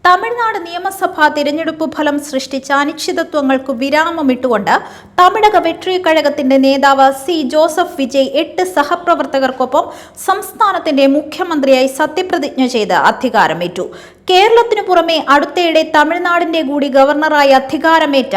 തമിഴ്നാട് നിയമസഭാ തിരഞ്ഞെടുപ്പ് ഫലം സൃഷ്ടിച്ച അനിശ്ചിതത്വങ്ങൾക്ക് വിരാമമിട്ടുകൊണ്ട് തമിഴക വെട്രി കഴകത്തിന്റെ നേതാവ് സി ജോസഫ് വിജയ് 8 സഹപ്രവർത്തകർക്കൊപ്പം സംസ്ഥാനത്തിന്റെ മുഖ്യമന്ത്രിയായി സത്യപ്രതിജ്ഞ ചെയ്ത് അധികാരമേറ്റു. കേരളത്തിനു പുറമെ അടുത്തയിടെ തമിഴ്നാടിന്റെ കൂടി ഗവർണറായി അധികാരമേറ്റ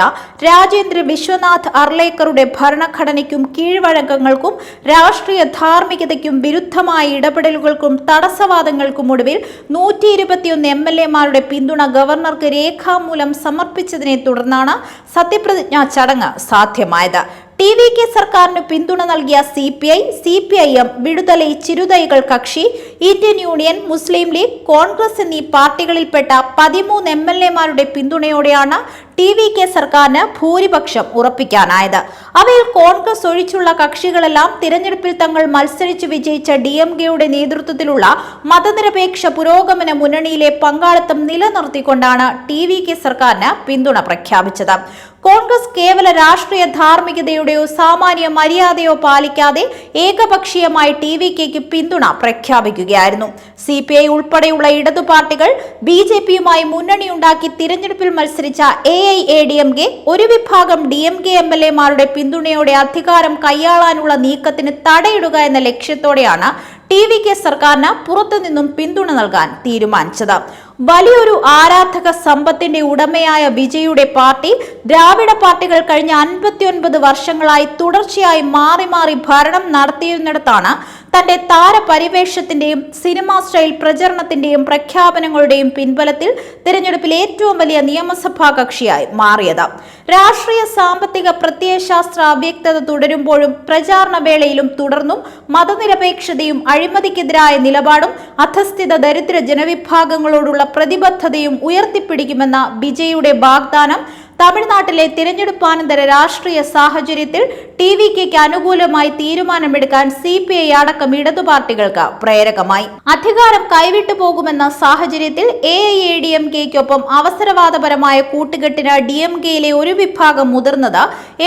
രാജേന്ദ്ര വിശ്വനാഥ് അർലേക്കറുടെ ഭരണഘടനയ്ക്കും കീഴ്വഴക്കങ്ങൾക്കും രാഷ്ട്രീയ ധാർമ്മികതയ്ക്കും വിരുദ്ധമായ ഇടപെടലുകൾക്കും തടസ്സവാദങ്ങൾക്കും ഒടുവിൽ 121 MLA-മാരുടെ പിന്തുണ ഗവർണർക്ക് രേഖാമൂലം സമർപ്പിച്ചതിനെ തുടർന്നാണ് സത്യപ്രതിജ്ഞാ ചടങ്ങ് സാധ്യമായത്. TVK സർക്കാരിന് പിന്തുണ നൽകിയ CPI, CPIM, വിടുതലൈ ചിരുതൈകൾ കക്ഷി, ഇന്ത്യൻ യൂണിയൻ, മുസ്ലിം ലീഗ്, കോൺഗ്രസ് എന്നീ പാർട്ടികളിൽപ്പെട്ട 13 MLA-മാരുടെ പിന്തുണയോടെയാണ് TVK സർക്കാരിന് ഭൂരിപക്ഷം ഉറപ്പിക്കാനായത്. അവയിൽ കോൺഗ്രസ് ഒഴിച്ചുള്ള കക്ഷികളെല്ലാം തിരഞ്ഞെടുപ്പിൽ തങ്ങൾ മത്സരിച്ച് വിജയിച്ച DMK-യുടെ നേതൃത്വത്തിലുള്ള മതനിരപേക്ഷ പുരോഗമന മുന്നണിയിലെ പങ്കാളിത്തം നിലനിർത്തിക്കൊണ്ടാണ് TVK സർക്കാരിന് പിന്തുണ പ്രഖ്യാപിച്ചത്. കോൺഗ്രസ് കേവല രാഷ്ട്രീയ ധാർമ്മികതയുടെയോ സാമാന്യ മര്യാദയോ പാലിക്കാതെ ഏകപക്ഷീയമായി TVK-ക്ക് പിന്തുണ പ്രഖ്യാപിക്കുകയായിരുന്നു. CPI ഉൾപ്പെടെയുള്ള ഇടതു പാർട്ടികൾ BJP-യുമായി മുന്നണിയുണ്ടാക്കി തിരഞ്ഞെടുപ്പിൽ മത്സരിച്ച AIADMK, ഒരു വിഭാഗം DMK MLA-മാരുടെ പിന്തുണയോടെ അധികാരം കൈയാളാനുള്ള നീക്കത്തിന് തടയിടുക എന്ന ലക്ഷ്യത്തോടെയാണ് TVK സർക്കാരിന് പുറത്തുനിന്നും പിന്തുണ നൽകാൻ തീരുമാനിച്ചത്. വലിയൊരു ആരാധക സമ്പത്തിന്റെ ഉടമയായ വിജയുടെ പാർട്ടി ദ്രാവിഡ പാർട്ടികൾ കഴിഞ്ഞ 59 വർഷങ്ങളായി തുടർച്ചയായി മാറി മാറി ഭരണം നടത്തിയിരുന്നിടത്താണ് തന്റെ താരപരിവേഷത്തിന്റെയും സിനിമാ സ്റ്റൈൽ പ്രചരണത്തിന്റെയും പ്രഖ്യാപനങ്ങളുടെയും പിൻബലത്തിൽ തിരഞ്ഞെടുപ്പിൽ ഏറ്റവും വലിയ നിയമസഭാ കക്ഷിയായി മാറിയത്. രാഷ്ട്രീയ സാമ്പത്തിക പ്രത്യയശാസ്ത്ര അവ്യക്തത തുടരുമ്പോഴും പ്രചാരണ വേളയിലും തുടർന്നും മതനിരപേക്ഷതയും അഴിമതിക്കെതിരായ നിലപാടും അധസ്ഥിത ദരിദ്ര ജനവിഭാഗങ്ങളോടുള്ള പ്രതിബദ്ധതയും ഉയർത്തിപ്പിടിക്കുമെന്ന വിജയുടെ വാഗ്ദാനം തമിഴ്നാട്ടിലെ തിരഞ്ഞെടുപ്പാനന്തര രാഷ്ട്രീയ സാഹചര്യത്തിൽ TVK-ക്ക് അനുകൂലമായി തീരുമാനമെടുക്കാൻ CPI അടക്കം ഇടതു പാർട്ടികൾക്ക് പ്രേരകമായി. അധികാരം കൈവിട്ടു പോകുമെന്ന സാഹചര്യത്തിൽ AIADMK-ക്കൊപ്പം അവസരവാദപരമായ കൂട്ടുകെട്ടിന് DMK-യിലെ ഒരു വിഭാഗം മുതിർന്നത്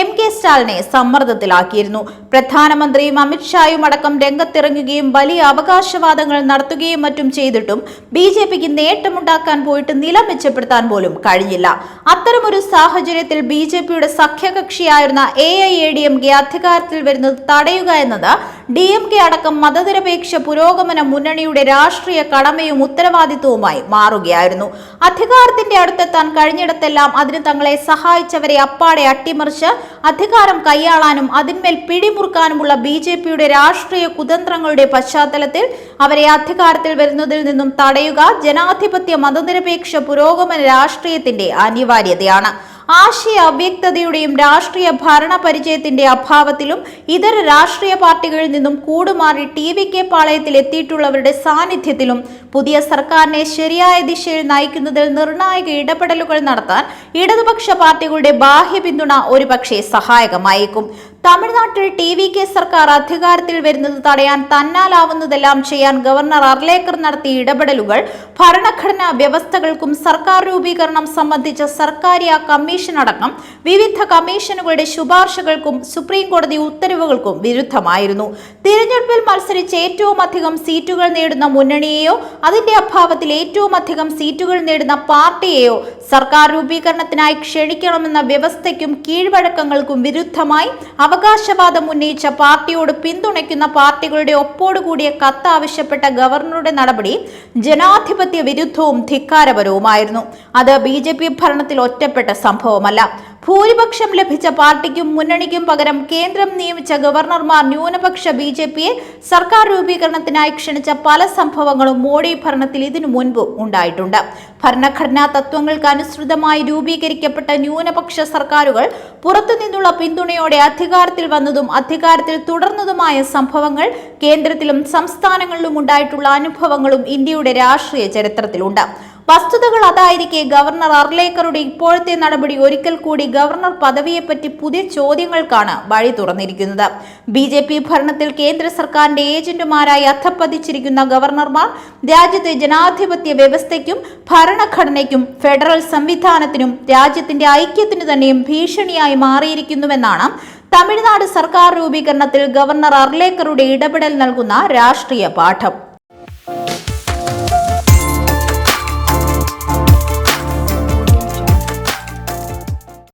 MK സ്റ്റാലിനെ സമ്മർദ്ദത്തിലാക്കിയിരുന്നു. പ്രധാനമന്ത്രിയും അമിത്ഷായും അടക്കം രംഗത്തിറങ്ങുകയും വലിയ അവകാശവാദങ്ങൾ നടത്തുകയും മറ്റും ചെയ്തിട്ടും BJP-ക്ക് നേട്ടമുണ്ടാക്കാൻ പോയിട്ട് നില മെച്ചപ്പെടുത്താൻ പോലും കഴിഞ്ഞില്ല. അത്തരമൊരു സാഹചര്യത്തിൽ BJP-യുടെ സഖ്യകക്ഷിയായിരുന്ന AIADMK അധികാരത്തിൽ വരുന്നത് തടയുക എന്നത് DMK അടക്കം മതനിരപേക്ഷ പുരോഗമന മുന്നണിയുടെ രാഷ്ട്രീയ കടമയും ഉത്തരവാദിത്വവുമായി മാറുകയായിരുന്നു. അധികാരത്തിന്റെ അടുത്തെത്താൻ കഴിഞ്ഞിടത്തെല്ലാം അതിന് തങ്ങളെ സഹായിച്ചവരെ അപ്പാടെ അട്ടിമറിച്ച് അധികാരം കൈയാളാനും അതിന്മേൽ പിടിമുറുക്കാനുമുള്ള BJP-യുടെ രാഷ്ട്രീയ കുതന്ത്രങ്ങളുടെ പശ്ചാത്തലത്തിൽ അവരെ അധികാരത്തിൽ വരുന്നതിൽ നിന്നും തടയുക ജനാധിപത്യ മതനിരപേക്ഷ പുരോഗമന രാഷ്ട്രീയത്തിന്റെ അനിവാര്യതയാണ്. ആശയ അവ്യക്തതയുടെയും രാഷ്ട്രീയ ഭരണ പരിചയത്തിന്റെ അഭാവത്തിലും ഇതര രാഷ്ട്രീയ പാർട്ടികളിൽ നിന്നും കൂടുമാറി TVK പാളയത്തിൽ എത്തിയിട്ടുള്ളവരുടെ സാന്നിധ്യത്തിലും പുതിയ സർക്കാരിനെ ശരിയായ ദിശയിൽ നയിക്കുന്നതിൽ നിർണായക ഇടപെടലുകൾ നടത്താൻ ഇടതുപക്ഷ പാർട്ടികളുടെ ബാഹ്യ പിന്തുണ ഒരുപക്ഷെ സഹായകമായേക്കും. തമിഴ്നാട്ടിൽ TVK സർക്കാർ അധികാരത്തിൽ വരുന്നത് തടയാൻ തന്നാലാവുന്നതെല്ലാം ചെയ്യാൻ ഗവർണർ അർലേക്കർ നടത്തിയ ഇടപെടലുകൾ ഭരണഘടനാ വ്യവസ്ഥകൾക്കും സർക്കാർ രൂപീകരണം സംബന്ധിച്ച സർക്കാരിയ കമ്മീഷൻ അടക്കം വിവിധ കമ്മീഷനുകളുടെ ശുപാർശകൾക്കും സുപ്രീം കോടതി ഉത്തരവുകൾക്കും വിരുദ്ധമായിരുന്നു. തിരഞ്ഞെടുപ്പിൽ മത്സരിച്ച് ഏറ്റവും അധികം സീറ്റുകൾ നേടുന്ന മുന്നണിയെയോ അതിന്റെ അഭാവത്തിൽ ഏറ്റവും അധികം സീറ്റുകൾ നേടുന്ന പാർട്ടിയെയോ സർക്കാർ രൂപീകരണത്തിനായി ക്ഷണിക്കണമെന്ന വ്യവസ്ഥയ്ക്കും കീഴ്വഴക്കങ്ങൾക്കും വിരുദ്ധമായി അവകാശവാദം ഉന്നയിച്ച പാർട്ടിയോട് പിന്തുണയ്ക്കുന്ന പാർട്ടികളുടെ ഒപ്പോടുകൂടിയ കത്ത് ആവശ്യപ്പെട്ട ഗവർണറുടെ നടപടി ജനാധിപത്യ വിരുദ്ധവും ധിക്കാരപരവുമായിരുന്നു. അത് BJP ഭരണത്തിൽ ഒറ്റപ്പെട്ട സംഭവമല്ല. ഭൂരിപക്ഷം ലഭിച്ച പാർട്ടിക്കും മുന്നണിക്കും പകരം കേന്ദ്രം നിയമിച്ച ഗവർണർമാർ ന്യൂനപക്ഷ BJP-യെ സർക്കാർ രൂപീകരണത്തിനായി ക്ഷണിച്ച പല സംഭവങ്ങളും മോഡി ഭരണത്തിൽ ഇതിനു മുൻപും ഉണ്ടായിട്ടുണ്ട്. ഭരണഘടനാ തത്വങ്ങൾക്ക് അനുസൃതമായി രൂപീകരിക്കപ്പെട്ട ന്യൂനപക്ഷ സർക്കാരുകൾ പുറത്തുനിന്നുള്ള പിന്തുണയോടെ അധികാരത്തിൽ വന്നതും അധികാരത്തിൽ തുടർന്നതുമായ സംഭവങ്ങൾ കേന്ദ്രത്തിലും സംസ്ഥാനങ്ങളിലും ഉണ്ടായിട്ടുള്ള അനുഭവങ്ങളും ഇന്ത്യയുടെ രാഷ്ട്രീയ ചരിത്രത്തിലുണ്ട്. വസ്തുതകൾ അതായിരിക്കെ ഗവർണർ അർലേക്കറുടെ ഇപ്പോഴത്തെ നടപടി ഒരിക്കൽ കൂടി ഗവർണർ പദവിയെപ്പറ്റി പുതിയ ചോദ്യങ്ങൾക്കാണ് വഴി തുറന്നിരിക്കുന്നത്. BJP ഭരണത്തിൽ കേന്ദ്ര സർക്കാരിന്റെ ഏജന്റുമാരായി അധപ്പതിച്ചിരിക്കുന്ന ഗവർണർമാർ രാജ്യത്തെ ജനാധിപത്യ വ്യവസ്ഥയ്ക്കും ഭരണഘടനയ്ക്കും ഫെഡറൽ സംവിധാനത്തിനും രാജ്യത്തിന്റെ ഐക്യത്തിനു തന്നെയും ഭീഷണിയായി മാറിയിരിക്കുന്നുവെന്നാണ് തമിഴ്നാട് സർക്കാർ രൂപീകരണത്തിൽ ഗവർണർ അർലേക്കറുടെ ഇടപെടൽ നൽകുന്ന രാഷ്ട്രീയ പാഠം.